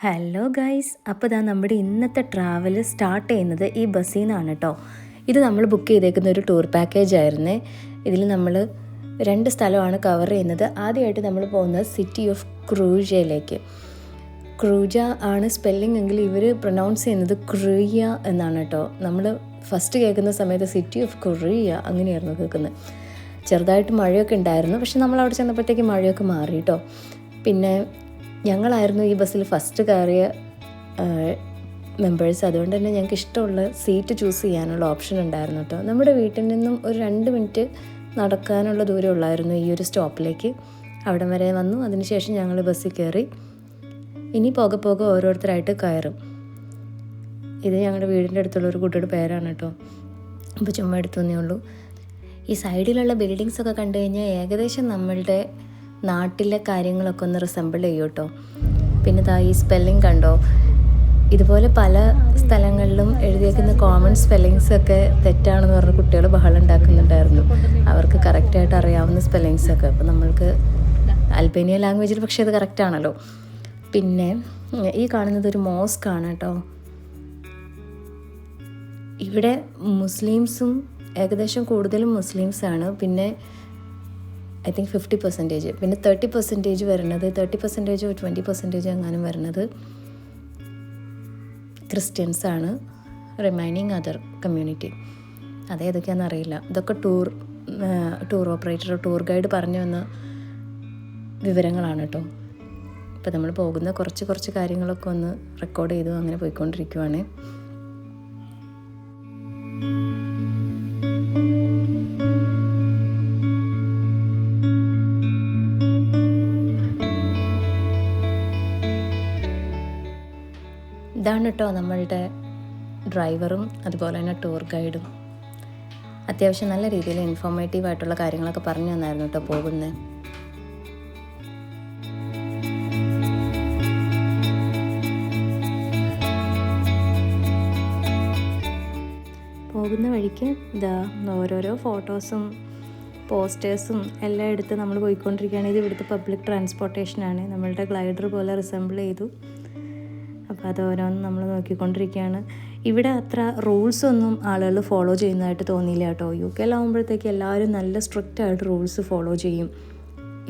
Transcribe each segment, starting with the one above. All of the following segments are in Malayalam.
ഹലോ ഗൈസ്, അപ്പോൾ നമ്മുടെ ഇന്നത്തെ ട്രാവൽ സ്റ്റാർട്ട് ചെയ്യുന്നത് ഈ ബസ്സിൽ നിന്നാണ് കേട്ടോ. ഇത് നമ്മൾ ബുക്ക് ചെയ്തേക്കുന്ന ഒരു ടൂർ പാക്കേജ് ആയിരുന്നേ. ഇതിൽ നമ്മൾ 2 സ്ഥലമാണ് കവർ ചെയ്യുന്നത്. ആദ്യമായിട്ട് നമ്മൾ പോകുന്നത് സിറ്റി ഓഫ് ക്രൂജയിലേക്ക്. ക്രൂജ ആണ് സ്പെല്ലിംഗ് എങ്കിൽ ഇവർ പ്രൊനൗൺസ് ചെയ്യുന്നത് ക്രൂയ എന്നാണ് കേട്ടോ. നമ്മൾ ഫസ്റ്റ് കേൾക്കുന്ന സമയത്ത് സിറ്റി ഓഫ് ക്രൂയ അങ്ങനെയായിരുന്നു കേൾക്കുന്നത്. ചെറുതായിട്ട് മഴയൊക്കെ ഉണ്ടായിരുന്നു, പക്ഷെ നമ്മൾ അവിടെ ചെന്നപ്പോഴത്തേക്ക് മഴയൊക്കെ മാറി കേട്ടോ. പിന്നെ ഞങ്ങളായിരുന്നു ഈ ബസ്സിൽ ഫസ്റ്റ് കയറിയ മെമ്പേഴ്സ്. അതുകൊണ്ട് തന്നെ ഞങ്ങൾക്ക് ഇഷ്ടമുള്ള സീറ്റ് ചൂസ് ചെയ്യാനുള്ള ഓപ്ഷൻ ഉണ്ടായിരുന്നു കേട്ടോ. നമ്മുടെ വീട്ടിൽ നിന്നും ഒരു 2 മിനിറ്റ് നടക്കാനുള്ള ദൂരം ഉള്ളായിരുന്നു ഈ ഒരു സ്റ്റോപ്പിലേക്ക്. അവിടം വരെ വന്നു. അതിനുശേഷം ഞങ്ങൾ ബസ്സിൽ കയറി. ഇനി പോകെ പോകെ ഓരോരുത്തരായിട്ട് കയറും. ഇത് ഞങ്ങളുടെ വീടിൻ്റെ അടുത്തുള്ള ഒരു കുട്ടിയുടെ പേരാണ് കേട്ടോ. അപ്പോൾ ചുമ്മാ എടുത്തതന്നേ ഉള്ളൂ. ഈ സൈഡിലുള്ള ബിൽഡിങ്സൊക്കെ കണ്ടു കഴിഞ്ഞാൽ ഏകദേശം നമ്മളുടെ നാട്ടിലെ കാര്യങ്ങളൊക്കെ ഒന്ന് റിസംബിൾ ചെയ്യും കേട്ടോ. പിന്നെ ഈ സ്പെല്ലിംഗ് കണ്ടോ, ഇതുപോലെ പല സ്ഥലങ്ങളിലും എഴുതിയേക്കുന്ന കോമൺ സ്പെല്ലിങ്സൊക്കെ തെറ്റാണെന്ന് പറഞ്ഞ് കുട്ടികൾ ബഹളം ഉണ്ടാക്കുന്നുണ്ടായിരുന്നു. അവർക്ക് കറക്റ്റായിട്ട് അറിയാവുന്ന സ്പെല്ലിങ്സൊക്കെ. അപ്പോൾ നമ്മൾക്ക് അൽബേനിയ ലാംഗ്വേജിൽ പക്ഷേ അത് കറക്റ്റാണല്ലോ. പിന്നെ ഈ കാണുന്നത് ഒരു മോസ്കാണ് കേട്ടോ. ഇവിടെ മുസ്ലിംസും ഏകദേശം കൂടുതലും മുസ്ലിംസാണ്. പിന്നെ ഐ തിങ്ക് 50%, പിന്നെ 30% വരുന്നത് 30% 20% എങ്ങാനും വരുന്നത് ക്രിസ്ത്യൻസാണ്. Remaining other community. അതേതൊക്കെയാണെന്ന് അറിയില്ല. ഇതൊക്കെ ടൂർ ഓപ്പറേറ്റർ, ടൂർ ഗൈഡ് പറഞ്ഞു വന്ന വിവരങ്ങളാണ് കേട്ടോ. ഇപ്പോൾ നമ്മൾ പോകുന്ന കുറച്ച് കാര്യങ്ങളൊക്കെ ഒന്ന് റെക്കോർഡ് ചെയ്തു അങ്ങനെ പോയിക്കൊണ്ടിരിക്കുവാണ്. ഇതാണ് കേട്ടോ നമ്മളുടെ ഡ്രൈവറും അതുപോലെ തന്നെ ടൂർ ഗൈഡും. അത്യാവശ്യം നല്ല രീതിയിൽ ഇൻഫോർമേറ്റീവായിട്ടുള്ള കാര്യങ്ങളൊക്കെ പറഞ്ഞു തന്നായിരുന്നു കേട്ടോ പോകുന്നത്. പോകുന്ന വഴിക്ക് ഓരോരോ ഫോട്ടോസും പോസ്റ്റേഴ്സും എല്ലാം എടുത്ത് നമ്മൾ പോയിക്കൊണ്ടിരിക്കുകയാണ്. ഇത് ഇവിടുത്തെ പബ്ലിക് ട്രാൻസ്പോർട്ടേഷനാണ്. നമ്മളുടെ ഗ്ലൈഡർ പോലെ റിസംബിൾ ചെയ്തു. അപ്പോൾ അത് ഓരോന്നും നമ്മൾ നോക്കിക്കൊണ്ടിരിക്കുകയാണ്. ഇവിടെ അത്ര റൂൾസൊന്നും ആളുകൾ ഫോളോ ചെയ്യുന്നതായിട്ട് തോന്നിയില്ല കേട്ടോ. UK ആകുമ്പോഴത്തേക്ക് എല്ലാവരും നല്ല സ്ട്രിക്റ്റ് ആയിട്ട് റൂൾസ് ഫോളോ ചെയ്യും.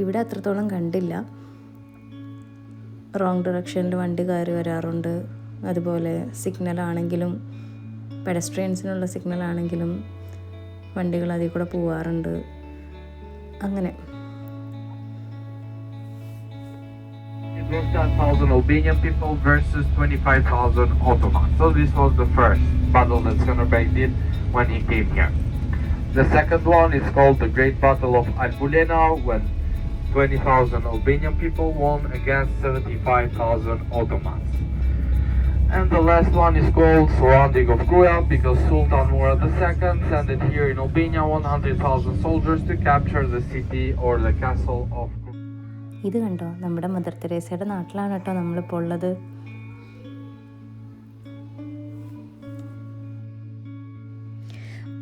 ഇവിടെ അത്രത്തോളം കണ്ടില്ല. റോങ് ഡയറക്ഷനിൽ വണ്ടി കയറി വരാറുണ്ട്. അതുപോലെ സിഗ്നലാണെങ്കിലും പെഡസ്ട്രിയൻസിനുള്ള സിഗ്നലാണെങ്കിലും വണ്ടികൾ അതിൽ കൂടെ പോവാറുണ്ട്. അങ്ങനെ It was 10,000 Albanian people versus 25,000 Ottomans. So this was the first battle that Skanderbeg did when he came here. The second one is called the Great Battle of Albulena, when 20,000 Albanian people won against 75,000 Ottomans. And the last one is called Surrounding of Gruja, because Sultan Murad II sent it here in Albania 100,000 soldiers to capture the city or the castle of. ഇത് കണ്ടോ, നമ്മുടെ മദർ തെരേസയുടെ നാട്ടിലാണ് കേട്ടോ നമ്മളിപ്പോൾ ഉള്ളത്.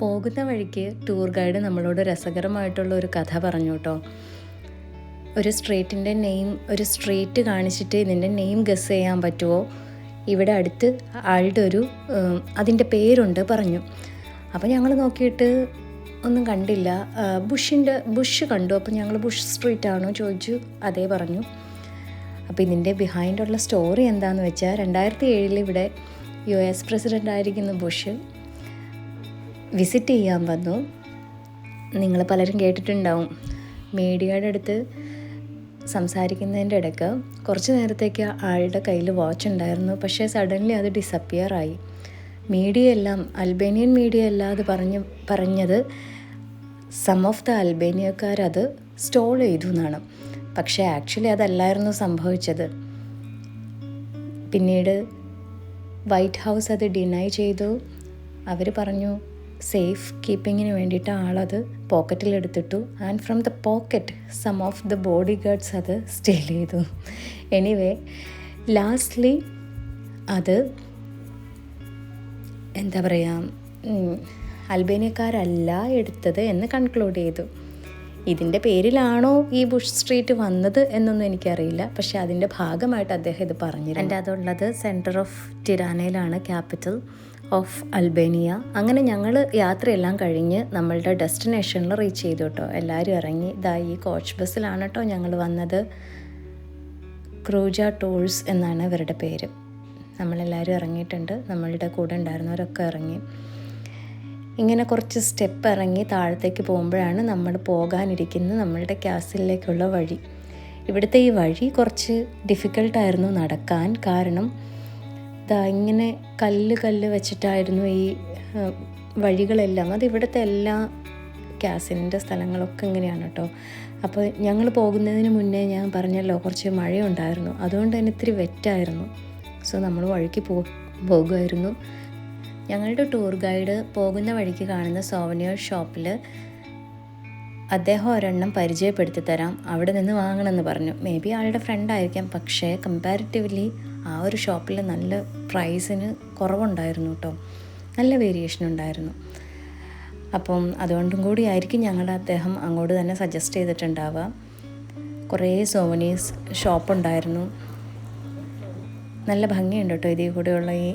പോകുന്ന വഴിക്ക് ടൂർ ഗൈഡ് നമ്മളോട് രസകരമായിട്ടുള്ള ഒരു കഥ പറഞ്ഞു കേട്ടോ. ഒരു സ്ട്രീറ്റ് കാണിച്ചിട്ട് ഇതിൻ്റെ നെയിം ഗസ് ചെയ്യാൻ പറ്റുമോ, ഇവിടെ അടുത്ത് ആളുടെ അതിൻ്റെ പേരുണ്ട് പറഞ്ഞു. അപ്പോൾ ഞങ്ങൾ നോക്കിയിട്ട് ഒന്നും കണ്ടില്ല. ബുഷ് കണ്ടു. അപ്പോൾ ഞങ്ങൾ ബുഷ് സ്ട്രീറ്റ് ആണോ ചോദിച്ചു. അതേ പറഞ്ഞു. അപ്പോൾ ഇതിൻ്റെ ബിഹൈൻഡുള്ള സ്റ്റോറി എന്താണെന്ന് വെച്ചാൽ 2007 ഇവിടെ US പ്രസിഡൻ്റ് ആയിരിക്കുന്ന ബുഷ് വിസിറ്റ് ചെയ്യാൻ വന്നു. നിങ്ങൾ പലരും കേട്ടിട്ടുണ്ടാവും. മീഡിയയുടെ അടുത്ത് സംസാരിക്കുന്നതിൻ്റെ ഇടയ്ക്ക് കുറച്ച് നേരത്തേക്ക് ആളുടെ കയ്യിൽ വാച്ച് ഉണ്ടായിരുന്നു. പക്ഷേ സഡൻലി അത് ഡിസപ്പിയർ ആയി. അൽബേനിയൻ മീഡിയ അല്ല അത് പറഞ്ഞത് സം ഓഫ് ദ അൽബേനിയക്കാരത് സ്റ്റോൾ ചെയ്തു എന്നാണ്. പക്ഷേ ആക്ച്വലി അതല്ലായിരുന്നു സംഭവിച്ചത്. പിന്നീട് വൈറ്റ് ഹൗസ് അത് ഡിനൈ ചെയ്തു. അവർ പറഞ്ഞു സേഫ് കീപ്പിങ്ങിന് വേണ്ടിയിട്ട് ആളത് പോക്കറ്റിലെടുത്തിട്ടു. And from the pocket some of the bodyguards അത് സ്റ്റീൽ ചെയ്തു. എനിവേ ലാസ്റ്റ്ലി അത് എന്താ പറയുക, അൽബേനിയക്കാരല്ല എടുത്തത് എന്ന് കൺക്ലൂഡ് ചെയ്തു. ഇതിൻ്റെ പേരിലാണോ ഈ ബുഷ് സ്ട്രീറ്റ് വന്നത് എന്നൊന്നും എനിക്കറിയില്ല, പക്ഷേ അതിൻ്റെ ഭാഗമായിട്ട് അദ്ദേഹം ഇത് പറഞ്ഞിരുന്നു. എൻ്റെ അതുള്ളത് സെൻറ്റർ ഓഫ് ടിറാനയിലാണ്, ക്യാപിറ്റൽ ഓഫ് അൽബേനിയ. അങ്ങനെ ഞങ്ങൾ യാത്രയെല്ലാം കഴിഞ്ഞ് നമ്മളുടെ ഡെസ്റ്റിനേഷനിൽ റീച്ച് ചെയ്തു കേട്ടോ. എല്ലാവരും ഇറങ്ങി. ഈ കോച്ച് ബസ്സിലാണ് കേട്ടോ ഞങ്ങൾ വന്നത്. ക്രൂജ ടൂൾസ് എന്നാണ് ഇവരുടെ പേര്. നമ്മളെല്ലാവരും ഇറങ്ങിയിട്ടുണ്ട്, നമ്മളുടെ കൂടെ ഉണ്ടായിരുന്നവരൊക്കെ ഇറങ്ങി. ഇങ്ങനെ കുറച്ച് സ്റ്റെപ്പ് ഇറങ്ങി താഴത്തേക്ക് പോകുമ്പോഴാണ് നമ്മൾ പോകാനിരിക്കുന്ന നമ്മളുടെ ക്യാസിലേക്കുള്ള വഴി. ഇവിടുത്തെ ഈ വഴി കുറച്ച് ഡിഫിക്കൽട്ടായിരുന്നു നടക്കാൻ. കാരണം ഇങ്ങനെ കല്ല് വെച്ചിട്ടായിരുന്നു ഈ വഴികളെല്ലാം. അത് ഇവിടുത്തെ എല്ലാ ക്യാസിൻ്റെ സ്ഥലങ്ങളൊക്കെ ഇങ്ങനെയാണ് കേട്ടോ. അപ്പോൾ ഞങ്ങൾ പോകുന്നതിന് മുന്നേ ഞാൻ പറഞ്ഞല്ലോ കുറച്ച് മഴയുണ്ടായിരുന്നു, അതുകൊണ്ട് തന്നെ ഇത്തിരി വെറ്റായിരുന്നു. സോ നമ്മൾ വഴിക്ക് പോകുമായിരുന്നു. ഞങ്ങളുടെ ടൂർ ഗൈഡ് പോകുന്ന വഴിക്ക് കാണുന്ന സോവനിയർ ഷോപ്പിൽ അദ്ദേഹം ഒരെണ്ണം പരിചയപ്പെടുത്തി തരാം, അവിടെ നിന്ന് വാങ്ങണമെന്ന് പറഞ്ഞു. മേ ബി ആളുടെ ഫ്രണ്ടായിരിക്കാം, പക്ഷേ കമ്പാരിറ്റീവ്ലി ആ ഒരു ഷോപ്പിൽ നല്ല പ്രൈസിന് കുറവുണ്ടായിരുന്നു കേട്ടോ, നല്ല വേരിയേഷൻ ഉണ്ടായിരുന്നു. അപ്പം അതുകൊണ്ടും കൂടി ആയിരിക്കും ഞങ്ങൾ അദ്ദേഹം അങ്ങോട്ട് തന്നെ സജസ്റ്റ് ചെയ്തിട്ടുണ്ടാവുക. കുറേ സോവനീസ് ഷോപ്പുണ്ടായിരുന്നു. നല്ല ഭംഗിയുണ്ട് കേട്ടോ ഇതിൽ കൂടെയുള്ള ഈ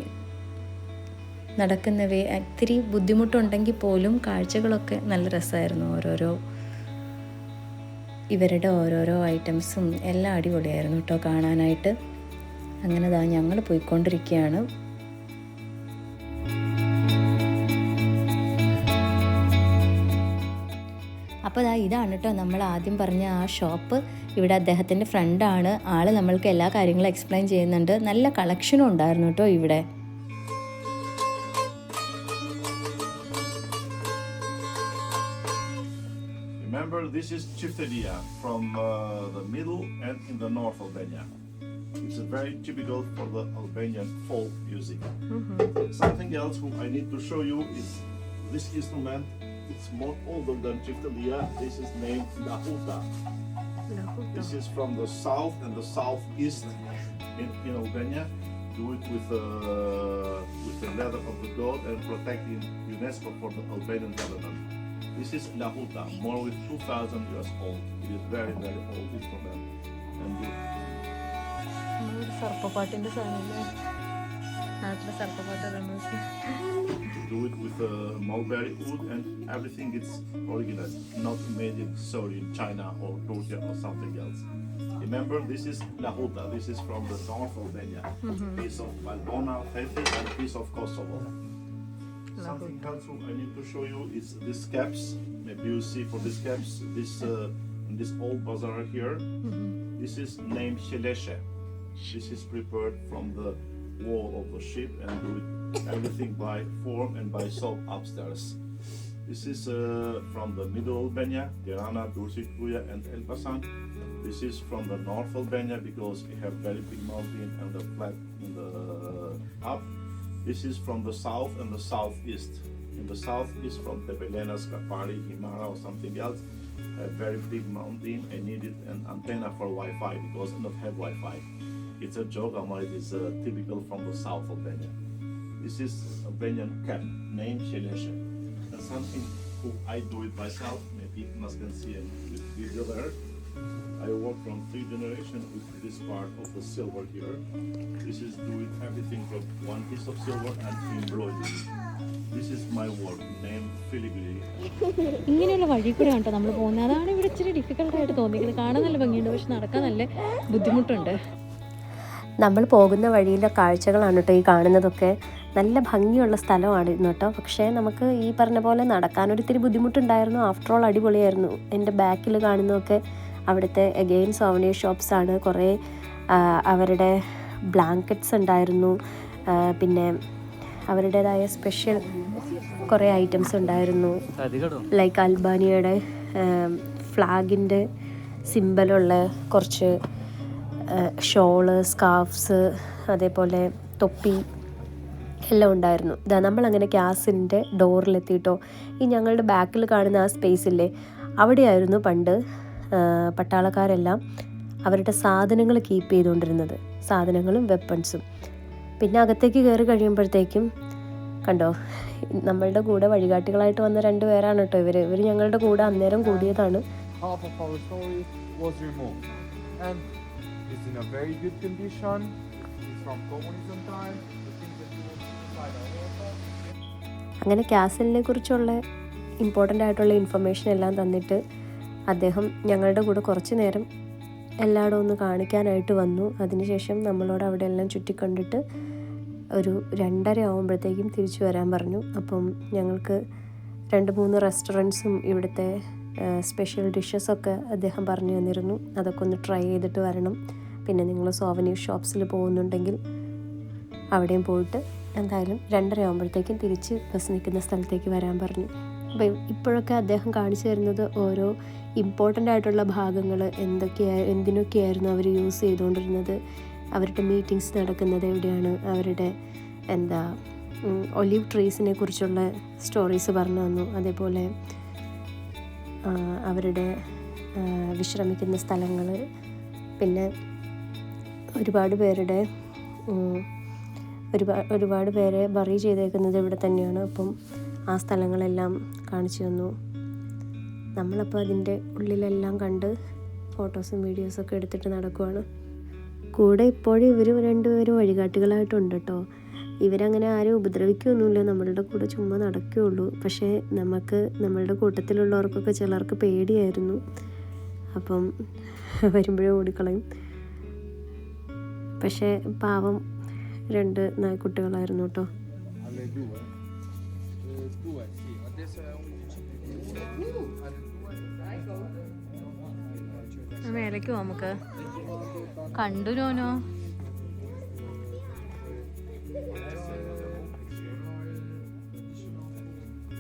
നടക്കുന്നവ. ഇത്തിരി ബുദ്ധിമുട്ടുണ്ടെങ്കിൽ പോലും കാഴ്ചകളൊക്കെ നല്ല രസമായിരുന്നു. ഇവരുടെ ഓരോരോ ഐറ്റംസും എല്ലാം അടിപൊളിയായിരുന്നു കേട്ടോ കാണാനായിട്ട്. അങ്ങനെ ഞങ്ങൾ പോയിക്കൊണ്ടിരിക്കുകയാണ്. അപ്പോൾ ഇതാണ് കേട്ടോ നമ്മൾ ആദ്യം പറഞ്ഞ ആ ഷോപ്പ്. ഇവിടെ അദ്ദേഹത്തിൻ്റെ ഫ്രണ്ടാണ് ആൾ, നമ്മൾക്ക് എല്ലാ കാര്യങ്ങളും എക്സ്പ്ലെയിൻ ചെയ്യുന്നുണ്ട്. നല്ല കളക്ഷനും ഉണ്ടായിരുന്നു കേട്ടോ ഇവിടെ. Remember, this is Chiftedia from the middle and in the north Albania. It's very typical for the Albanian folk music. Something else I need to show you is this instrument. It's more older than Chiftedia. This is named Lahuta. This is from the south and the southeast in Albania. Do it with the leather of the goat and protect in UNESCO for the Albanian government. This is Lahuta, more than 2,000 years old. It is very, very old instrument. And do it with mulberry wood and everything is original, not made in China or Turkey or something else. Remember, this is Lahuta. This is from the north of Albania, piece of Valbona, Fethi, and piece of Kosovo. Something else I need to show you is these caps. Maybe you see for these caps, in this old bazaar here. This is named Sheleshe. This is prepared from the wall of the ship and do it everything by form and by soap upstairs. This is from the middle Albania, Tirana, Durrësi, Kruja and Elbasan. This is from the north Albania because we have very big mountain and the flat in the up. This is from the south and the southeast. In the south is from Tepelena, Skapari, Himara or something else. A very big mountain. I needed an antenna for Wi-Fi because I don't have Wi-Fi. It's a joke, it is typical from the south Albania. This is Albanian cap named Sheleshe. And something I do it myself. Maybe you can see a video there. I work from 3 generations with this part of the silver here. This is doing everything from one piece of silver and embroidery. This is my work named filigree. ഇങ്ങനെയുള്ള വഴി കൂടെ കേട്ടോ നമ്മൾ പോകുന്നത്. അതാണ് ഇവിടെ ഇച്ചിരി ഡിഫിക്കൽട്ടായിട്ട് തോന്നിക്കുന്നത്. കാണാൻ നല്ല ഭംഗിയുണ്ട്, പക്ഷെ നടക്കാൻ നല്ല ബുദ്ധിമുട്ടുണ്ട്. നമ്മൾ പോകുന്ന വഴിയിലെ കാഴ്ചകളാണ് കേട്ടോ ഈ കാണുന്നതൊക്കെ. നല്ല ഭംഗിയുള്ള സ്ഥലമായിരുന്നു കേട്ടോ. പക്ഷേ നമുക്ക് ഈ പറഞ്ഞ പോലെ നടക്കാനൊരിത്തിരി ബുദ്ധിമുട്ടുണ്ടായിരുന്നു. ആഫ്റ്റർ ഓൾ അടിപൊളിയായിരുന്നു. എൻ്റെ ബാക്കിൽ കാണുന്നതൊക്കെ അവിടുത്തെ അഗെയിൻ സോവനീർ ഷോപ്സാണ്. കുറേ അവരുടെ ബ്ലാങ്കറ്റ്സ് ഉണ്ടായിരുന്നു, പിന്നെ അവരുടേതായ സ്പെഷ്യൽ കുറേ ഐറ്റംസ് ഉണ്ടായിരുന്നു. ലൈക്ക് അൽബാനിയയുടെ ഫ്ലാഗിൻ്റെ സിമ്പലുള്ള കുറച്ച് ഷോള്, സ്കാർഫ്സ്, അതേപോലെ തൊപ്പി എല്ലാം ഉണ്ടായിരുന്നു. നമ്മളങ്ങനെ ക്യാസിൻ്റെ ഡോറിലെത്തിയിട്ടോ. ഈ ഞങ്ങളുടെ ബാക്കിൽ കാണുന്ന ആ സ്പേസില്ലേ, അവിടെയായിരുന്നു പണ്ട് പട്ടാളക്കാരെല്ലാം അവരുടെ സാധനങ്ങൾ കീപ്പ് ചെയ്തുകൊണ്ടിരുന്നത്, സാധനങ്ങളും വെപ്പൺസും. പിന്നെ അകത്തേക്ക് കയറി കഴിയുമ്പോഴത്തേക്കും കണ്ടോ, നമ്മളുടെ കൂടെ വഴികാട്ടികളായിട്ട് വന്ന 2 പേരാണ് കേട്ടോ ഇവർ ഞങ്ങളുടെ കൂടെ അന്നേരം കൂടിയതാണ്. half of our storage was removed. And it's in a very good condition. It's from communism time. The things that you will see inside are water. അങ്ങനെ കാസലിനെ കുറിച്ചുള്ള ഇമ്പോർട്ടൻ്റ് ആയിട്ടുള്ള ഇൻഫർമേഷൻ എല്ലാം തന്നിട്ട് അദ്ദേഹം ഞങ്ങളുടെ കൂടെ കുറച്ച് നേരം എല്ലായിടും ഒന്ന് കാണിക്കാനായിട്ട് വന്നു. അതിനുശേഷം നമ്മളോട് അവിടെ എല്ലാം ചുറ്റിക്കണ്ടിട്ട് ഒരു 2:30 ആകുമ്പോഴത്തേക്കും തിരിച്ചു വരാൻ പറഞ്ഞു. അപ്പം ഞങ്ങൾക്ക് 2-3 റെസ്റ്റോറൻറ്റ്സും ഇവിടുത്തെ സ്പെഷ്യൽ ഡിഷസൊക്കെ അദ്ദേഹം പറഞ്ഞു തന്നിരുന്നു. അതൊക്കെ ഒന്ന് ട്രൈ ചെയ്തിട്ട് വരണം. പിന്നെ നിങ്ങൾ സോവനീർ ഷോപ്സിൽ പോകുന്നുണ്ടെങ്കിൽ അവിടെയും പോയിട്ട് എന്തായാലും 2:30 ആകുമ്പോഴത്തേക്കും തിരിച്ച് ബസ് നിൽക്കുന്ന സ്ഥലത്തേക്ക് വരാൻ പറഞ്ഞു. അപ്പോൾ ഇപ്പോഴൊക്കെ അദ്ദേഹം കാണിച്ചു തരുന്നത് ഓരോ ഇമ്പോർട്ടൻ്റ് ആയിട്ടുള്ള ഭാഗങ്ങൾ എന്തിനൊക്കെയായിരുന്നു അവർ യൂസ് ചെയ്തുകൊണ്ടിരുന്നത്, അവരുടെ മീറ്റിങ്സ് നടക്കുന്നത് എവിടെയാണ്, അവരുടെ ഒലിവ് ട്രീസിനെ കുറിച്ചുള്ള സ്റ്റോറീസ് പറഞ്ഞു തന്നു. അതേപോലെ അവരുടെ വിശ്രമിക്കുന്ന സ്ഥലങ്ങൾ, പിന്നെ ഒരുപാട് പേരെ ബറി ചെയ്തേക്കുന്നത് ഇവിടെ തന്നെയാണ്. അപ്പം ആ സ്ഥലങ്ങളെല്ലാം കാണിച്ചു തന്നു. നമ്മളപ്പോൾ അതിൻ്റെ ഉള്ളിലെല്ലാം കണ്ട് ഫോട്ടോസും വീഡിയോസൊക്കെ എടുത്തിട്ട് നടക്കുവാണ്. കൂടെ ഇപ്പോഴും ഇവർ 2 പേരും വഴികാട്ടികളായിട്ടുണ്ട് കേട്ടോ. ഇവരങ്ങനെ ആരും ഉപദ്രവിക്കുകയൊന്നുമില്ല, നമ്മളുടെ കൂടെ ചുമ്മാ നടക്കുകയുള്ളൂ. പക്ഷേ നമ്മളുടെ കൂട്ടത്തിലുള്ളവർക്കൊക്കെ ചിലർക്ക് പേടിയായിരുന്നു. അപ്പം വരുമ്പോഴേ ഓടിക്കളയും. പക്ഷേ പാവം 2 നായ്ക്കുട്ടികളായിരുന്നു കേട്ടോ. മേലേക്ക് പോവാം നമുക്ക്. കണ്ടു നോനോ.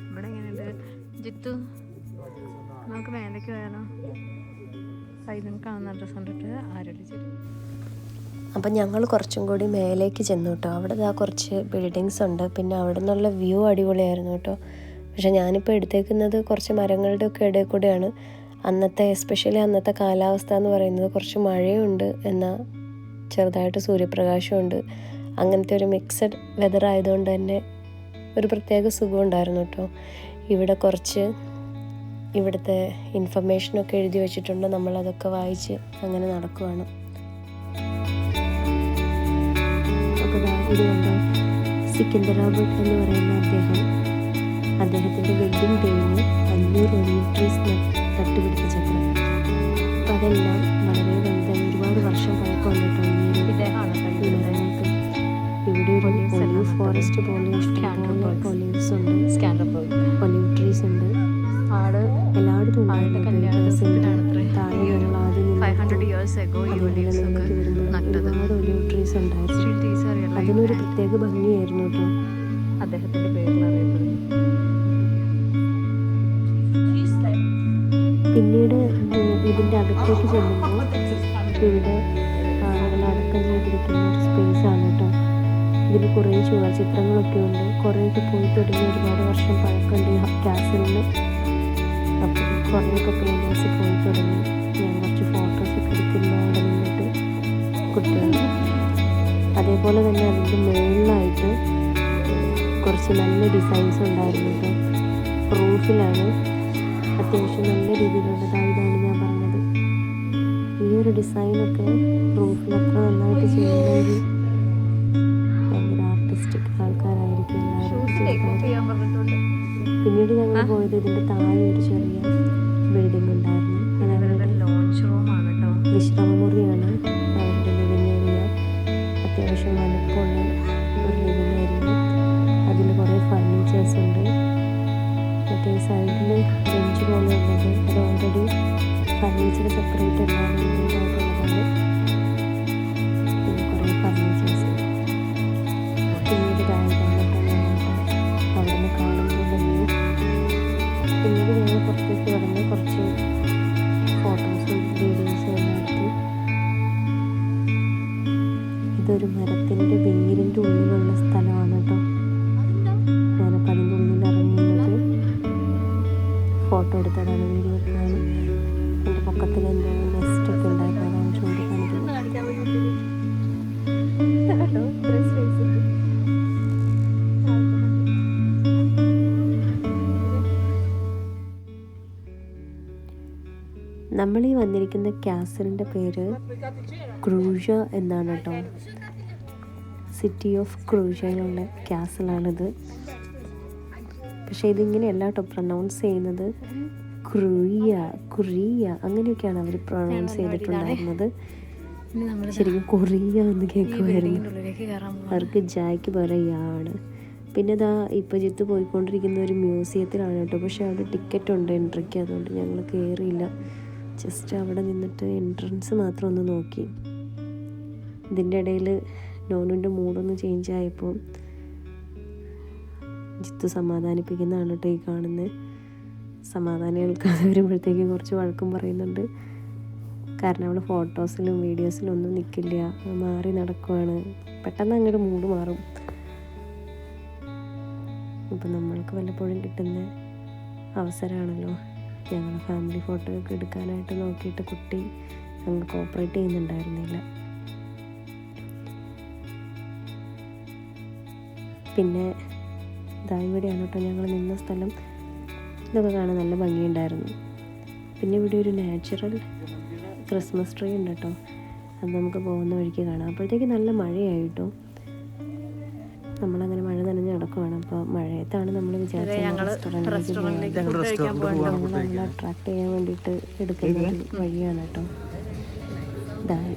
ഇവിടെ എങ്ങനെയുണ്ട് ജിത്തു? നമുക്ക് മേലേക്ക് പോയാലോ? സൈഡിൽ കാണുന്ന ഡ്രസ് കണ്ടിട്ട് ആരോട്. അപ്പം ഞങ്ങൾ കുറച്ചും കൂടി മേലേക്ക് ചെന്നു കേട്ടോ. അവിടെ കുറച്ച് ബിൽഡിങ്സ് ഉണ്ട്. പിന്നെ അവിടെ നിന്നുള്ള വ്യൂ അടിപൊളിയായിരുന്നു കേട്ടോ. പക്ഷെ ഞാനിപ്പോൾ എടുത്തേക്കുന്നത് കുറച്ച് മരങ്ങളുടെ ഒക്കെ ഇടയിൽ കൂടെയാണ്. എസ്പെഷ്യലി അന്നത്തെ കാലാവസ്ഥ എന്ന് പറയുന്നത് കുറച്ച് മഴയുണ്ട്, എന്നാൽ ചെറുതായിട്ട് സൂര്യപ്രകാശമുണ്ട്. അങ്ങനത്തെ ഒരു മിക്സഡ് വെതർ ആയതുകൊണ്ട് തന്നെ ഒരു പ്രത്യേക സുഖം ഉണ്ടായിരുന്നു കേട്ടോ. ഇവിടെ കുറച്ച് ഇവിടുത്തെ ഇൻഫർമേഷനൊക്കെ എഴുതി വെച്ചിട്ടുണ്ട്. നമ്മളതൊക്കെ വായിച്ച് അങ്ങനെ നടക്കുവാണ്. ഇതുകൊണ്ട് സിക്കന്ദരാബാദ് എന്ന് പറയുന്ന അദ്ദേഹത്തിൻ്റെ വെഡ്ഡിങ് ഡേയിന് 500 ഒലിവ് ട്രീസ് നട്ടുപിടിപ്പിച്ചത്ര. അപ്പം അതെല്ലാം വളരെ വലുതായി ഒരുപാട് വർഷം പഴക്കമുണ്ട് കേട്ടോ. ഇവിടെ ഒരു ഒലിവ് ഫോറസ്റ്റ് പോലെ ഇഷ്ടംപോലെ ഒലിവ്സ് ഉണ്ട്, ഒലിവ് ട്രീസ് ഉണ്ട്. എല്ലായിടത്തും താഴെയുള്ള ഒരുപാട് ഒലിവ് ട്രീസ് ഉണ്ടായിരുന്നു. അതിനൊരു പ്രത്യേക ഭംഗിയായിരുന്നു കേട്ടോ. അദ്ദേഹത്തിന്റെ പേരിൽ അറിയപ്പെടുന്നു. പിന്നീട് ഇതിൻ്റെ അകത്തേക്ക് ചെല്ലുമ്പോൾ ഇവിടെ ആളുകൾ അടക്കം ചെയ്തിരിക്കുന്ന ഒരു സ്പേസാണ് കേട്ടോ. ഇതിൽ കുറേ ചുവർചിത്രങ്ങളൊക്കെ ഉണ്ട്. കുറേയൊക്കെ പോയി തുടങ്ങി ഒരുപാട് വർഷം പഴക്കമുണ്ട് കാസലിൽ. അപ്പം കുറേയൊക്കെ പെയിൻറ്റേഴ്സ് പോയി തുടങ്ങി. ഞാൻ കുറച്ച് ഫോട്ടോസൊക്കെ എടുക്കുന്ന അവിടെ നിന്നിട്ട് കുട്ടികൾ. അതേപോലെ തന്നെ അതിൻ്റെ മുകളിലായിട്ട് കുറച്ച് നല്ല ഡിസൈൻസ് ഉണ്ടായിരുന്നു കേട്ടോ. റൂഫിലാണ് അത്യാവശ്യം നല്ല രീതിയിലുള്ളതാണ്. ഇതാണ് ഞാൻ പറഞ്ഞത്. ഈ ഒരു ഡിസൈനൊക്കെ റൂഫിൽ അത്ര നന്നായിട്ട് ചെയ്യുന്നൊരു ഭയങ്കര ആർട്ടിസ്റ്റിക് ആൾക്കാരായിരിക്കും എല്ലാവരും. പിന്നീട് ഞങ്ങൾ പോയത് ഇതിൻ്റെ താഴെ ഒരു ചെറിയ ബിൽഡിംഗ് ഉണ്ടായിരുന്നു. അതവരുടെ വിശ്രമമുറിയാണ്, അവരുടെ ലിവിങ് ഏരിയ. അത്യാവശ്യം വലുപ്പമുള്ള ഒരു ലിവിങ് ഏരിയ. അതിൽ കുറേ ഫർണിച്ചേഴ്സ് ഉണ്ട്. മറ്റേ സൈഡിൽ ബെഞ്ച് പോലെ ഉള്ളത് അത് ഓൾറെഡി ഫർണിച്ചർ സെപ്പറേറ്റ് എല്ലാം ഇൻക്ലൂഡായിട്ടുള്ളതാണ്. പിന്നെ കുറേ ഫർണിച്ചേഴ്സ്. പിന്നീട് അവിടെ നിന്ന് കാണുമ്പോൾ വ്യൂ. പിന്നീട് ഞങ്ങൾ പുറത്തേക്ക് കിടന്ന് കുറച്ച് ഫോട്ടോസും വീഡിയോസും എല്ലാം എടുത്തു. ഇതൊരു മരത്തിൻ്റെ വേരിൻ്റെ ഉള്ളിലുള്ള സ്ഥലമാണ് കേട്ടോ. ഞാനപ്പോൾ അതിൻ്റെ ഉള്ളിൽ ഇറങ്ങുന്നത് ഫോട്ടോ എടുത്തതാണ്, വീഡിയോ എടുത്തതാണ്. എൻ്റെ പൊക്കത്തിൽ എന്തോ നെസ്റ്റൊക്കെ ഉണ്ടായിരുന്നു, അതാണ് ചൂണ്ടിക്കാണിക്കുന്നത്. നമ്മൾ ഈ വന്നിരിക്കുന്ന കാസലിൻ്റെ പേര് ക്രൂഷ എന്നാണ് കേട്ടോ. സിറ്റി ഓഫ് ക്രൂഷയിലുള്ള കാസലാണിത്. പക്ഷേ ഇതിങ്ങനെയല്ല കേട്ടോ പ്രൊനൗൺസ് ചെയ്യുന്നത്. കുറിയ അങ്ങനെയൊക്കെയാണ് അവർ പ്രൊനൗൺസ് ചെയ്തിട്ടുണ്ടായിരുന്നത്. ശരിക്കും കൊറിയ എന്ന് കേൾക്കുമായിരുന്നു. അവർക്ക് ജായ്ക്ക് പോലെ യാണ്. പിന്നെ ഇതാ ഇപ്പോൾ ജിത്ത് പോയിക്കൊണ്ടിരിക്കുന്ന ഒരു മ്യൂസിയത്തിലാണ് കേട്ടോ. പക്ഷേ അവിടെ ടിക്കറ്റ് ഉണ്ട് എൻട്രിക്ക്, അതുകൊണ്ട് ഞങ്ങൾ കയറിയില്ല. ജസ്റ്റ് അവിടെ നിന്നിട്ട് എൻട്രൻസ് മാത്രം ഒന്ന് നോക്കി. ഇതിൻ്റെ ഇടയിൽ നോനുൻ്റെ മൂഡൊന്ന് ചേഞ്ച് ആയപ്പോൾ ജിത്ത് സമാധാനിപ്പിക്കുന്നതാണ് കേട്ടോ ഈ കാണുന്നത്. സമാധാനം കേൾക്കാതെ വരുമ്പോഴത്തേക്കും കുറച്ച് വഴക്കും പറയുന്നുണ്ട്. കാരണം അവൾ ഫോട്ടോസിലും വീഡിയോസിലും ഒന്നും നിൽക്കില്ല, മാറി നടക്കുവാണ്. പെട്ടെന്ന് അങ്ങോട്ട് മൂഡ് മാറും. ഇപ്പം നമ്മൾക്ക് വല്ലപ്പോഴും കിട്ടുന്ന അവസരമാണല്ലോ. ഞങ്ങൾ ഫാമിലി ഫോട്ടോ ഒക്കെ എടുക്കാനായിട്ട് നോക്കിയിട്ട് കുട്ടി ഞങ്ങൾ കോപ്പറേറ്റ് ചെയ്യുന്നുണ്ടായിരുന്നില്ല. പിന്നെ ഇതാ ഇവിടെയാണ് കേട്ടോ ഞങ്ങൾ നിന്ന സ്ഥലം. ഇതൊക്കെ കാണാൻ നല്ല ഭംഗിയുണ്ടായിരുന്നു. പിന്നെ ഇവിടെ ഒരു നാച്ചുറൽ ക്രിസ്മസ് ട്രീ ഉണ്ട് കേട്ടോ. അത് നമുക്ക് പോകുന്ന വഴിക്ക് കാണാം. അപ്പോഴത്തേക്ക് നല്ല മഴയായിട്ടോ. നമ്മളങ്ങനെ മഴ നനഞ്ഞ് നടക്കുവാണ്. അപ്പോൾ മഴയത്താണ് നമ്മൾ വിചാരിച്ചത് റെസ്റ്റോറൻറ്റിലേക്ക് നമ്മളെ അട്രാക്ട് ചെയ്യാൻ വേണ്ടിയിട്ട് എടുക്കുന്ന ഒരു വഴിയാണ് കേട്ടോ.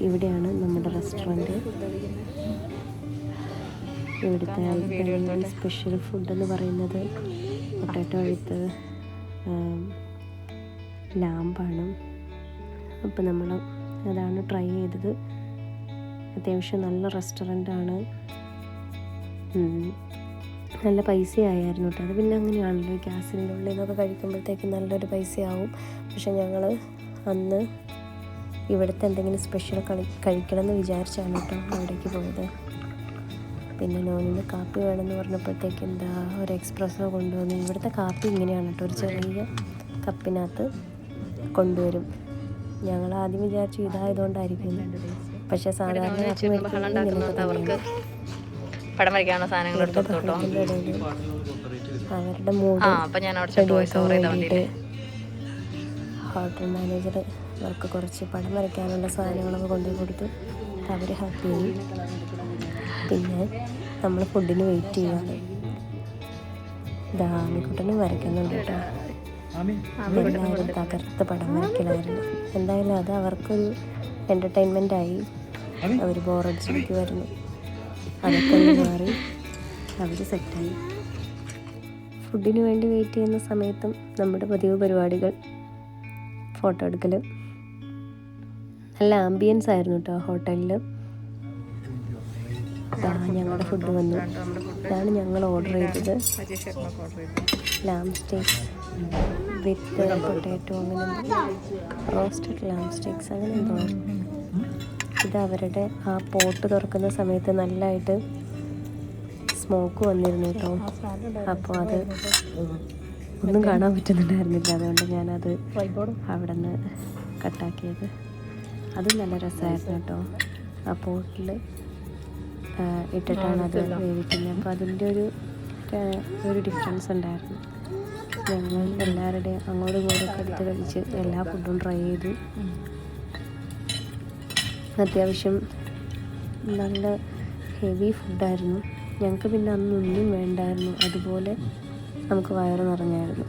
ഇവിടെയാണ് നമ്മുടെ റെസ്റ്റോറൻറ്റ്. ഇവിടുത്തെ സ്പെഷ്യൽ ഫുഡ് എന്ന് പറയുന്നത് പൊട്ടാറ്റോ വിത്ത് ലാമ്പാണ്. അപ്പോൾ നമ്മൾ അതാണ് ട്രൈ ചെയ്തത്. അത്യാവശ്യം നല്ല റെസ്റ്റോറൻ്റാണ്. നല്ല പൈസയായിരുന്നു കേട്ടോ. അത് പിന്നെ അങ്ങനെയാണല്ലോ, ഗ്യാസിൻ്റെ ഉള്ളിൽ നിന്നൊക്കെ കഴിക്കുമ്പോഴത്തേക്ക് നല്ലൊരു പൈസയാവും. പക്ഷെ ഞങ്ങൾ അന്ന് ഇവിടുത്തെ എന്തെങ്കിലും സ്പെഷ്യൽ കഴിക്കണം എന്ന് വിചാരിച്ചാണ് കേട്ടോ അവിടേക്ക് പോയത്. പിന്നെ നോനിന് കാപ്പി വേണമെന്ന് പറഞ്ഞപ്പോഴത്തേക്ക് എന്താ ഒരു എക്സ്പ്രസ്സോ കൊണ്ടുവന്നു. ഇവിടുത്തെ കാപ്പി ഇങ്ങനെയാണ് കേട്ടോ, ഒരു ചെറിയ കപ്പിനകത്ത് കൊണ്ടുവരും. ഞങ്ങൾ ആദ്യം വിചാരിച്ചു ഇതായതുകൊണ്ടായിരിക്കും. പക്ഷെ സാധാരണ കാപ്പി മേടിക്കുന്നത് പടം വരയ്ക്കാനുള്ള സാധനങ്ങൾ അവരുടെ മൂഡ് ഹോട്ടൽ മാനേജർ അവർക്ക് കുറച്ച് പടം വരയ്ക്കാനുള്ള സാധനങ്ങളൊക്കെ കൊണ്ടുപോയി കൊടുത്തു. അവർ ഹാപ്പിയായി. പിന്നെ നമ്മൾ ഫുഡിന് വെയിറ്റ് ചെയ്യുകയാണ്. ദാമിക്കുട്ടനും വരയ്ക്കുന്നുണ്ട് കേട്ടോ. എല്ലാവരും തകർത്ത് പടം വരയ്ക്കലായിരുന്നു. എന്തായാലും അത് അവർക്കൊരു എൻ്റർടൈൻമെൻറ്റായി. അവർ ബോറടിച്ചിരിക്കുമായിരുന്നു. അതൊക്കെ മാറി അവർ സെറ്റായി. ഫുഡിന് വേണ്ടി വെയിറ്റ് ചെയ്യുന്ന സമയത്തും നമ്മുടെ പതിവ് പരിപാടികൾ, ഫോട്ടോ എടുക്കൽ. നല്ല ആംബിയൻസ് ആയിരുന്നു കേട്ടോ ഹോട്ടലിൽ. ഞങ്ങളുടെ ഫുഡ് വന്നു. ഇതാണ് ഞങ്ങൾ ഓർഡർ ചെയ്തത്. ലാം സ്റ്റേക്സ് വിത്ത് പൊട്ടാറ്റോ, അങ്ങനെ റോസ്റ്റഡ് ലാം സ്റ്റേക്സ് അങ്ങനെ എന്തോ. ഇത് അവരുടെ ആ പോട്ട് തുറക്കുന്ന സമയത്ത് നല്ലതായിട്ട് സ്മോക്ക് വന്നിരുന്നു കേട്ടോ. അപ്പോൾ അത് ഒന്നും കാണാൻ പറ്റുന്നുണ്ടായിരുന്നില്ല. അതുകൊണ്ട് ഞാനത് അവിടെ നിന്ന് കട്ടാക്കിയത്. അതും നല്ല രസമായിരുന്നു കേട്ടോ. ആ പോട്ടിൽ ഇട്ടിട്ടാണ് അത് വേവിക്കുന്നത്. അപ്പോൾ അതിൻ്റെ ഒരു ഡിഫറൻസ് ഉണ്ടായിരുന്നു. ഞങ്ങൾ എല്ലാവരുടെയും അങ്ങോട്ടും ഇങ്ങോട്ടൊക്കെ എടുത്ത് കഴിച്ച് എല്ലാ ഫുഡും ട്രൈ ചെയ്തു. അത്യാവശ്യം നല്ല ഹെവി ഫുഡായിരുന്നു. ഞങ്ങൾക്ക് പിന്നെ അന്നൊന്നും വേണ്ടായിരുന്നു. അതുപോലെ നമുക്ക് വയറ് നിറഞ്ഞായിരുന്നു.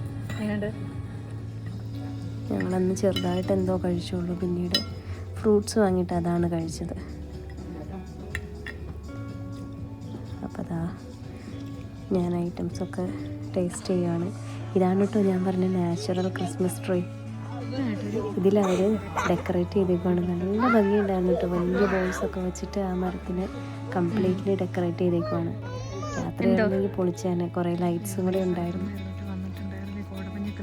ഞങ്ങളന്ന് ചെറുതായിട്ട് എന്തോ കഴിച്ചുള്ളൂ. പിന്നീട് ഫ്രൂട്ട്സ് വാങ്ങിയിട്ട് അതാണ് കഴിച്ചത്. അപ്പോൾ അതാ ഞാൻ ഐറ്റംസൊക്കെ ടേസ്റ്റ് ചെയ്യുകയാണ്. ഇതാണ് കേട്ടോ ഞാൻ പറഞ്ഞ നാച്ചുറൽ ക്രിസ്മസ് ട്രീ. ഇതിലവർ ഡെക്കറേറ്റ് ചെയ്തേക്കുവാണ്. നല്ല ഭംഗിയുണ്ടായിരുന്നു കേട്ടോ. വലിയ ബോൾസൊക്കെ വെച്ചിട്ട് ആ മരത്തിന് കംപ്ലീറ്റ്ലി ഡെക്കറേറ്റ് ചെയ്തേക്കുവാണ്. രാത്രി ആണെങ്കിൽ പൊളിച്ചാണ്. കുറേ ലൈറ്റ്സും കൂടെ ഉണ്ടായിരുന്നു.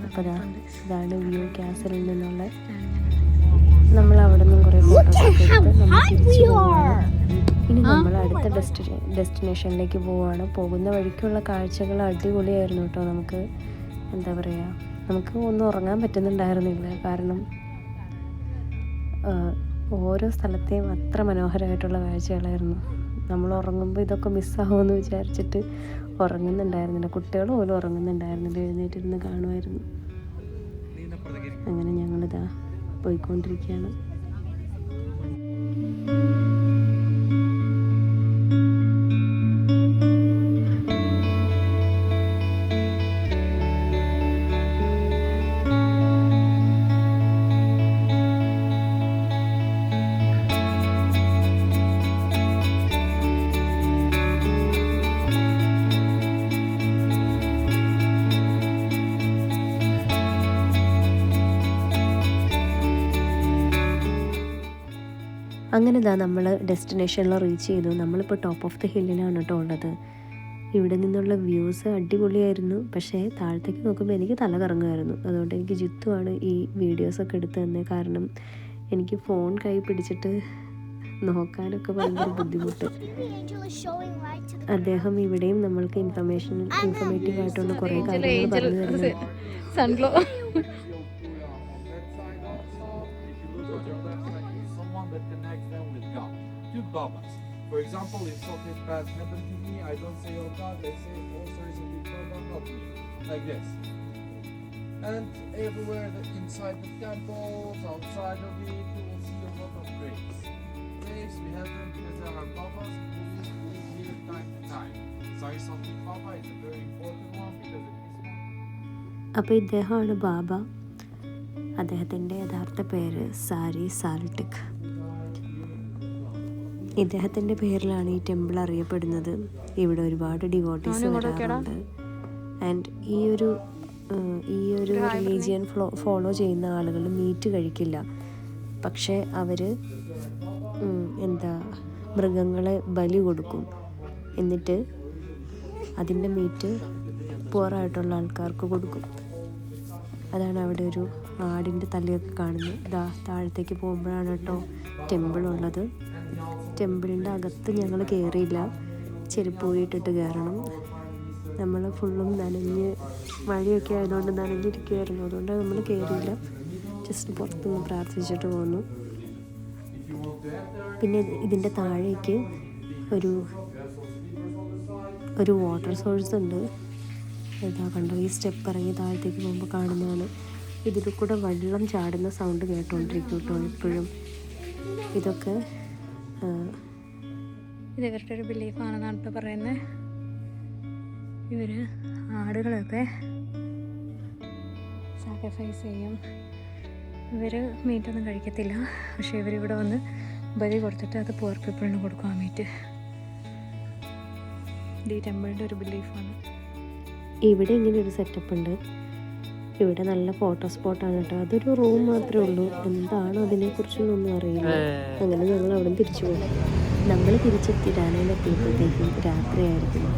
അപ്പോൾ ഇതാണ് വ്യൂ കാസലിൽ നിന്നുള്ള. നമ്മൾ അവിടെ നിന്നും കുറേ ഫോട്ടോസൊക്കെ എടുത്ത് നമ്മൾ തിരിച്ചു പോവുകയാണ്. ഇനി നമ്മൾ അടുത്ത ഡെസ്റ്റിനേഷനിലേക്ക് പോവുകയാണ്. പോകുന്ന വഴിക്കുള്ള കാഴ്ചകൾ അടിപൊളിയായിരുന്നു കേട്ടോ. നമുക്ക് എന്താ പറയുക, നമുക്ക് ഒന്നും ഉറങ്ങാൻ പറ്റുന്നുണ്ടായിരുന്നില്ല. കാരണം ഓരോ സ്ഥലത്തെയും അത്ര മനോഹരമായിട്ടുള്ള കാഴ്ചകളായിരുന്നു. നമ്മൾ ഉറങ്ങുമ്പോൾ ഇതൊക്കെ മിസ്സാകുമെന്ന് വിചാരിച്ചിട്ട് ഉറങ്ങുന്നുണ്ടായിരുന്നില്ല. കുട്ടികൾ പോലും ഉറങ്ങുന്നുണ്ടായിരുന്നില്ല. എഴുന്നേറ്റിരുന്ന് കാണുമായിരുന്നു. അങ്ങനെ ഞങ്ങളിതാ പോയിക്കൊണ്ടിരിക്കുകയാണ്. അങ്ങനെ നമ്മൾ ഡെസ്റ്റിനേഷനിൽ റീച്ച് ചെയ്തു. നമ്മളിപ്പോൾ ടോപ്പ് ഓഫ് ദി ഹില്ലിലാണ് കേട്ടോ ഉള്ളത്. ഇവിടെ നിന്നുള്ള വ്യൂസ് അടിപൊളിയായിരുന്നു. പക്ഷേ താഴത്തേക്ക് നോക്കുമ്പോൾ എനിക്ക് തല കറങ്ങുമായിരുന്നു. അതുകൊണ്ട് എനിക്ക് ജിത്തുവാണ് ഈ വീഡിയോസൊക്കെ എടുത്ത് തന്നെ. കാരണം എനിക്ക് ഫോൺ കൈ പിടിച്ചിട്ട് നോക്കാനൊക്കെ ഭയങ്കര ബുദ്ധിമുട്ട്. അദ്ദേഹം ഇവിടെയും നമ്മൾക്ക് ഇൻഫർമേറ്റീവ് ആയിട്ടുള്ള കുറേ കാര്യങ്ങൾ പറഞ്ഞു തരുന്നു. Babas. For example, if something bad happened to me, I don't say, oh God, I say, oh sorry, Baba, help me. Like this. And everywhere inside the temples, outside of it, you will see a lot of graves. Graves, we have them because there are Babas who live here time to time. Sorry, something Baba is a very important one because it is one. അപ്പോൾ ഇദ്ദേഹമാണ് ബാബ. അദ്ദേഹത്തിൻ്റെ യഥാർത്ഥ പേര് സാരി സാൽട്ടിക്. ഇദ്ദേഹത്തിൻ്റെ പേരിലാണ് ഈ ടെമ്പിൾ അറിയപ്പെടുന്നത്. ഇവിടെ ഒരുപാട് ഡിവോട്ടീസ് വരാറുണ്ട്. ആൻഡ് ഈ ഒരു റിലീജിയൻ ഫോളോ ചെയ്യുന്ന ആളുകൾ മീറ്റ് കഴിക്കില്ല. പക്ഷേ അവർ മൃഗങ്ങളെ ബലി കൊടുക്കും. എന്നിട്ട് അതിൻ്റെ മീറ്റ് പുവറായിട്ടുള്ള ആൾക്കാർക്ക് കൊടുക്കും. അതാണ് അവിടെ ഒരു ആടിൻ്റെ തലയൊക്കെ കാണുന്നത്. താഴത്തേക്ക് പോകുമ്പോഴാണ് കേട്ടോ ടെമ്പിളുള്ളത്. ടെമ്പിളിൻ്റെ അകത്ത് ഞങ്ങൾ കയറിയില്ല. ചെരുപ്പ് ഊരിയിട്ടിട്ട് കയറണം. നമ്മൾ ഫുള്ളും നനഞ്ഞ് മഴയൊക്കെ ആയതുകൊണ്ട് നനഞ്ഞിരിക്കുമായിരുന്നു. അതുകൊണ്ട് നമ്മൾ കയറിയില്ല. ജസ്റ്റ് പുറത്തുനിന്ന് പ്രാർത്ഥിച്ചിട്ട് പോന്നു. പിന്നെ ഇതിൻ്റെ താഴേക്ക് ഒരു വാട്ടർ സോഴ്സ് ഉണ്ട്. ഇതാ കണ്ടോ, ഈ സ്റ്റെപ്പ് ഇറങ്ങി താഴത്തേക്ക് പോകുമ്പോൾ കാണുന്നതാണ്. ഇതിൽ കൂടെ വെള്ളം ചാടുന്ന സൗണ്ട് കേട്ടോണ്ടിരിക്കും കേട്ടോ എപ്പോഴും. ഇതൊക്കെ ഇത് ഇവരുടെ ഒരു ബിലീഫാണെന്നാണ് ഇപ്പോൾ പറയുന്നത്. ഇവർ ആടുകളൊക്കെ സാക്രിഫൈസ് ചെയ്യും. ഇവർ മീറ്റൊന്നും കഴിക്കത്തില്ല. പക്ഷേ ഇവരിവിടെ വന്ന് ബലി കൊടുത്തിട്ട് അത് പുവർ പീപ്പിളിന് കൊടുക്കും ആ മീറ്റ്. ഇത് ഈ ടെമ്പിളിൻ്റെ ഒരു ബിലീഫാണ്. ഇവിടെ ഇങ്ങനെ ഒരു സെറ്റപ്പ് ഉണ്ട്. ഇവിടെ നല്ല ഫോട്ടോ സ്പോട്ടാണ് കേട്ടോ. അതൊരു റൂം മാത്രമേ ഉള്ളൂ. എന്താണ് അതിനെക്കുറിച്ചൊന്നും അറിയില്ല. അങ്ങനെ ഞങ്ങൾ അവിടെ നിന്ന് തിരിച്ചു പോകും. നമ്മൾ തിരിച്ചെത്തി ഡാനയിലെത്തിയപ്പോഴത്തേക്കും രാത്രിയായിരുന്നു.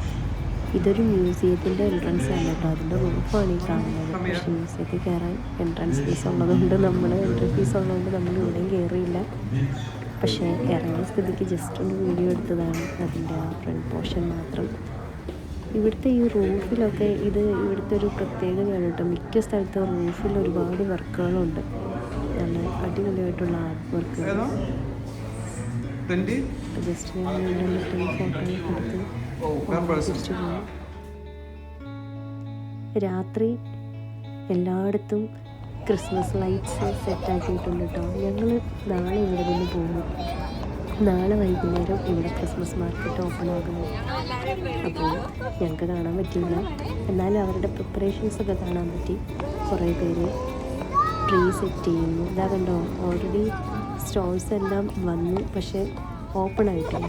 ഇതൊരു മ്യൂസിയത്തിൻ്റെ എൻട്രൻസ് ആണ് കേട്ടോ. അതിൻ്റെ റൂഫാണ് ഈ കാണുന്നത്. പക്ഷേ മ്യൂസിയത്തിൽ കയറാൻ എൻട്രൻസ് ഫീസ് ഉള്ളതുകൊണ്ട് എൻട്രി ഫീസ് ഉള്ളതുകൊണ്ട് നമ്മൾ ഇവിടെയും കയറിയില്ല. പക്ഷേ ഇറങ്ങിയ സ്ഥിതിക്ക് ജസ്റ്റ് ഒന്ന് വീഡിയോ എടുത്തതാണ് അതിൻ്റെ ആ ഫ്രണ്ട് പോർഷൻ മാത്രം. ഇവിടുത്തെ ഈ റൂഫിലൊക്കെ ഇവിടുത്തെ ഒരു പ്രത്യേകതയാണ് കേട്ടോ. മിക്ക സ്ഥലത്ത് റൂഫിൽ ഒരുപാട് വർക്കുകളുണ്ട്. നല്ല അടിപൊളിയായിട്ടുള്ള ആർട്ട് വർക്കുകൾ. ജസ്റ്റ് ഞാൻ ഫോട്ടോയൊക്കെ എടുത്ത് തിരിച്ചു പോകും. രാത്രി എല്ലായിടത്തും ക്രിസ്മസ് ലൈറ്റ്സ് സെറ്റാക്കിയിട്ടുണ്ട് കേട്ടോ. ഞങ്ങൾ നാളെ ഇവിടെ നിന്ന് പോകും. നാളെ വൈകുന്നേരം ഇവിടെ ക്രിസ്മസ് മാർക്കറ്റ് ഓപ്പൺ ആകുന്നു. അപ്പോൾ ഞങ്ങൾക്ക് കാണാൻ പറ്റിയില്ല. എന്നാലും അവരുടെ പ്രിപ്പറേഷൻസൊക്കെ കാണാൻ പറ്റി. കുറേ പേര് ട്രീ സെറ്റ് ചെയ്യുന്നു. ഇതാ കണ്ടോ, ഓൾറെഡി സ്റ്റോൾസ് എല്ലാം വന്നു, പക്ഷേ ഓപ്പൺ ആയിട്ടില്ല.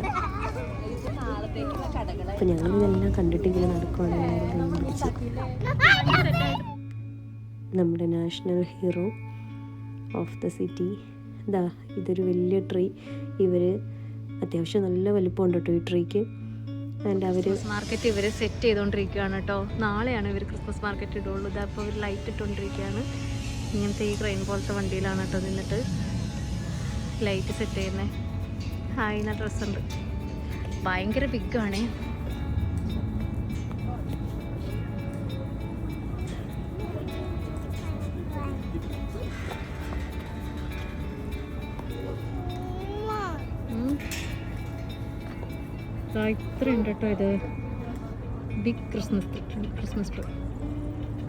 അപ്പോൾ ഞങ്ങളിതെല്ലാം കണ്ടിട്ടിങ്ങനെ നടക്കുകയാണ് എല്ലാവരും കൈ പിടിച്ച്. നമ്മുടെ national hero of the city. ഇതൊരു വലിയ ട്രീ. ഇവർ അത്യാവശ്യം നല്ല വലിപ്പമുണ്ട് കേട്ടോ ഈ ട്രീക്ക്. ആൻഡ് അവർ മാർക്കറ്റ് ഇവർ സെറ്റ് ചെയ്തുകൊണ്ടിരിക്കുകയാണ് കേട്ടോ. നാളെയാണ് ഇവർ ക്രിസ്മസ് മാർക്കറ്റ് ഇടുള്ളൂ. ഇതപ്പോൾ ഇവർ ലൈറ്റ് ഇട്ടുകൊണ്ടിരിക്കുകയാണ്. ഇങ്ങനത്തെ ഈ ക്രെയിൻ പോലത്തെ വണ്ടിയിലാണ് കേട്ടോ നിന്നിട്ട് ലൈറ്റ് സെറ്റ് ചെയ്യുന്നത്. ഹായ്ന്ന ഡ്രസ്സുണ്ട്. ഭയങ്കര ബിഗാണേ. ഇത്ര ഉണ്ട് കേട്ടോ. ഇത് ബിഗ് ക്രിസ്മസ് ട്രീ.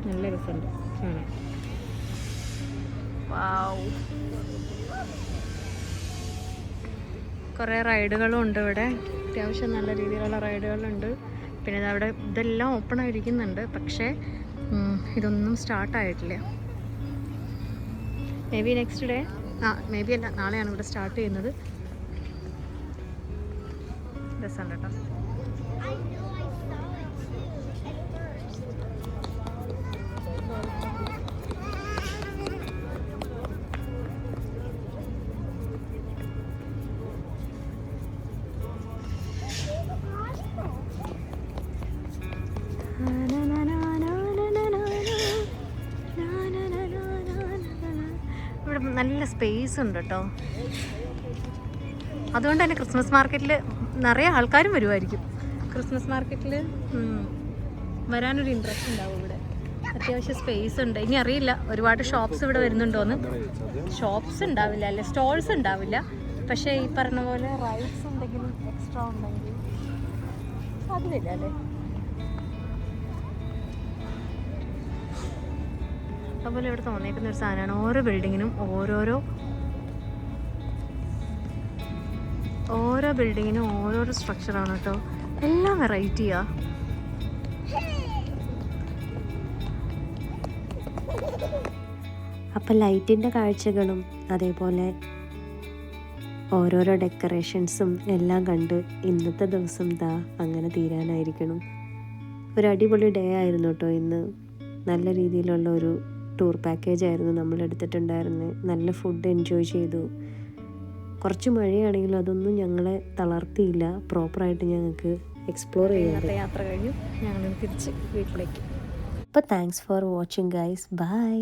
നല്ല രസമുണ്ട് കാണാൻ. വാവ്. കുറേ റൈഡുകളും ഉണ്ട് ഇവിടെ, അത്യാവശ്യം നല്ല രീതിയിലുള്ള റൈഡുകളുണ്ട്. പിന്നെ അവിടെ ഇതെല്ലാം ഓപ്പൺ ആയിരിക്കുന്നുണ്ട്, പക്ഷേ ഇതൊന്നും സ്റ്റാർട്ടായിട്ടില്ല. Maybe next day, maybe അല്ല, നാളെയാണ് ഇവിടെ സ്റ്റാർട്ട് ചെയ്യുന്നത്. രസമുണ്ട് കേട്ടോ. ഇവിടെ നല്ല സ്പേസ് ഉണ്ട് കേട്ടോ. അതുകൊണ്ട് തന്നെ ക്രിസ്മസ് മാർക്കറ്റിൽ നിറയെ ആൾക്കാരും വരുമായിരിക്കും. ക്രിസ്മസ് മാർക്കറ്റിൽ വരാനൊരു ഇൻട്രസ്റ്റ് ഉണ്ടാവും. ഇവിടെ അത്യാവശ്യം സ്പേസ് ഉണ്ട്. ഇനി അറിയില്ല ഒരുപാട് ഷോപ്സ് ഇവിടെ വരുന്നുണ്ടോയെന്ന്. ഷോപ്സ് ഉണ്ടാവില്ല, അല്ലെ സ്റ്റോൾസ് ഉണ്ടാവില്ല. പക്ഷേ ഈ പറഞ്ഞ പോലെ റൈഡ്സ് എന്തെങ്കിലും എക്സ്ട്രാ ഉണ്ടെങ്കിൽ അതിലില്ല അല്ലേ. അതുപോലെ ഇവിടെ തോന്നിയേക്കുന്ന ഒരു സാധനമാണ്, ഓരോ ബിൽഡിങ്ങിനും ഓരോ ബിൽഡിങ്ങിനും ഓരോരോ സ്ട്രക്ചറാണ് കേട്ടോ. എല്ലാം വെറൈറ്റിയാ. അപ്പം ലൈറ്റിൻ്റെ കാഴ്ചകളും അതേപോലെ ഓരോരോ ഡെക്കറേഷൻസും എല്ലാം കണ്ട് ഇന്നത്തെ ദിവസം അങ്ങനെ തീരാനായിരിക്കണം. ഒരു അടിപൊളി ഡേ ആയിരുന്നു കേട്ടോ ഇന്ന്. നല്ല രീതിയിലുള്ള ഒരു ടൂർ പാക്കേജ് ആയിരുന്നു നമ്മൾ എടുത്തിട്ടുണ്ടായിരുന്നത്. നല്ല ഫുഡ് എൻജോയ് ചെയ്തു. കുറച്ച് മഴയാണെങ്കിലും അതൊന്നും ഞങ്ങളെ തളർത്തിയില്ല. പ്രോപ്പറായിട്ട് ഞങ്ങൾക്ക് എക്സ്പ്ലോർ ചെയ്യാം. യാത്ര കഴിഞ്ഞു ഞങ്ങൾ തിരിച്ച് വീട്ടിലേക്ക്. അപ്പോൾ thanks for watching guys. By.